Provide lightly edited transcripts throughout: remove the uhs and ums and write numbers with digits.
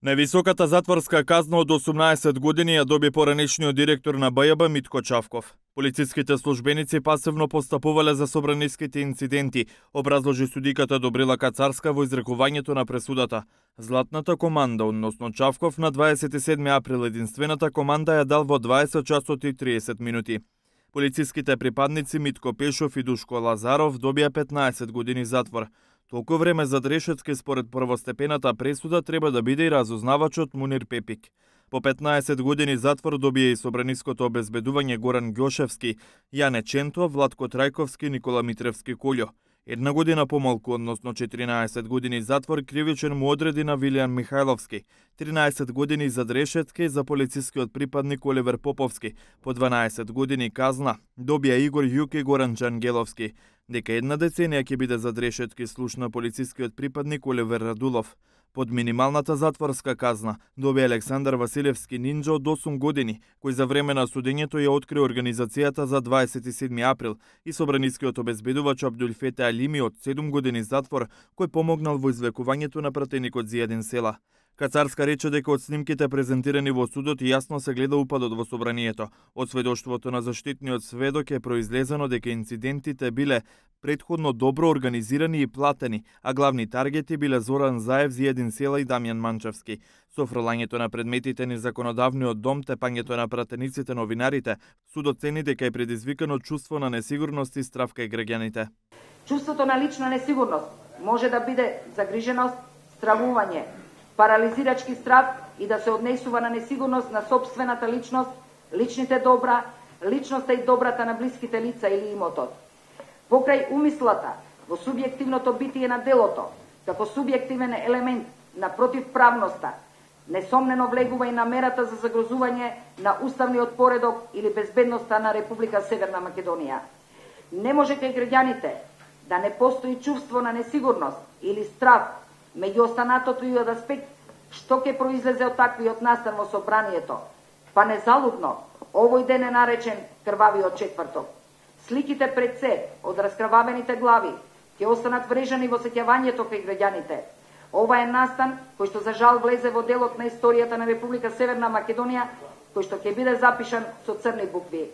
Највисоката затворска казна од 18 години ја доби поранешниот директор на БЈБ Митко Чавков. Полициските службеници пасивно постапувале за собраниските инциденти, образложи судиката Добрила Кацарска во изрекувањето на пресудата. Златната команда, односно Чавков, на 27 април единствената команда ја дал во 20 часот и 30 минути. Полициските припадници Митко Пешов и Душко Лазаров добија 15 години затвор. Толку време за Дрешетски според првостепената пресуда треба да биде и разузнавачот Мунир Пепик. По 15 години затвор добија и собраниското обезбедување Горан Ѓошевски, Јане Ченто, Владко Трајковски, Никола Митревски Колјо. Една година помалку, односно 14 години затвор кривичен му одреди на Вилијан Михајловски, 13 години за Дрешетски за полицискиот припадник Оливер Поповски, по 12 години казна добија Игор Јук и Горан Чангеловски, дека една деценија ќе биде за Дрешетски слушна полицискиот припадник Оливер Радулов. Под минималната затворска казна доби Александар Василевски Нинџа од 8 години, кој за време на судењето ја откри организацијата за 27 април и собранискиот обезбедувач Абдулфете Алими од 7 години затвор, кој помогнал во извлекувањето на пратеникот Зијадин Села. Кацарска рече дека од снимките презентирани во судот јасно се гледа упадот во собранието. Од сведоштвото на заштитниот сведок е произлезено дека инцидентите биле претходно добро организирани и платени, а главни таргети биле Зоран Заев, Зијадин Села и Дамјан Манчевски. Со фрлањето на предметите низ законодавниот дом, тепањето на пратениците новинарите, судот цени дека е предизвикано чувство на несигурност и страв кај граѓаните. Чувството на лична несигурност може да биде загриженост, стравување, парализирачки страв и да се однесува на несигурност на собствената личност, личните добра, личноста и добрата на блиските лица или имотот. Покрај умислата во субјективното битие на делото, како субјективен елемент на противправноста, несомнено влегува и намерата за загрозување на уставниот поредок или безбедноста на Република Северна Македонија. Не може кај граѓаните да не постои чувство на несигурност или страв меѓу останатото и од аспект што ќе произлезе од таквиот настан во собранието, па незалудно овој ден е наречен крвавиот четврток. Сликите пред се од раскрвавените глави ќе останат врежани во сеќавањето кај граѓаните. Ова е настан кој што за жал влезе во делот на историјата на Република Северна Македонија, кој што ќе биде запишан со црни букви.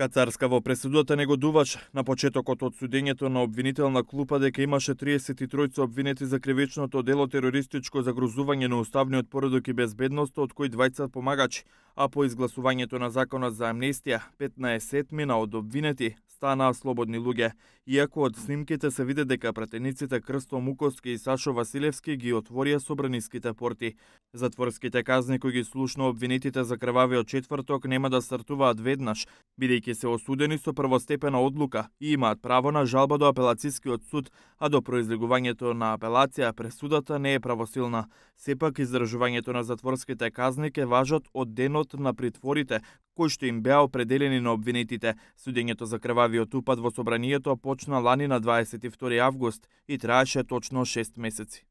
Кацарска во пресудата негодуваш на почетокот од судењето на обвинителна клупа дека имаше 33 обвинети за кривичното дело терористичко загрозување на уставниот поредок и безбедност, од кои 20 помагачи, а по изгласувањето на законот за амнестија, 15 од обвинети станаа слободни луѓе, иако од снимките се види дека пратениците Крсто Муковски и Сашо Василевски ги отворија собраниските порти. Затворските казни кои ги слушна обвинетите за крвавиот четврток нема да стартуваат веднаш, бидејќи се осудени со првостепена одлука и имаат право на жалба до апелацискиот суд, а до произлегувањето на апелација пресудата не е правосилна. Сепак издржувањето на затворските казни ќе важат од денот на притворите, кои што им беа определени на обвинетите. Судењето за крвавиот упад во собранието почна лани на 22 август и траеше точно 6 месеци.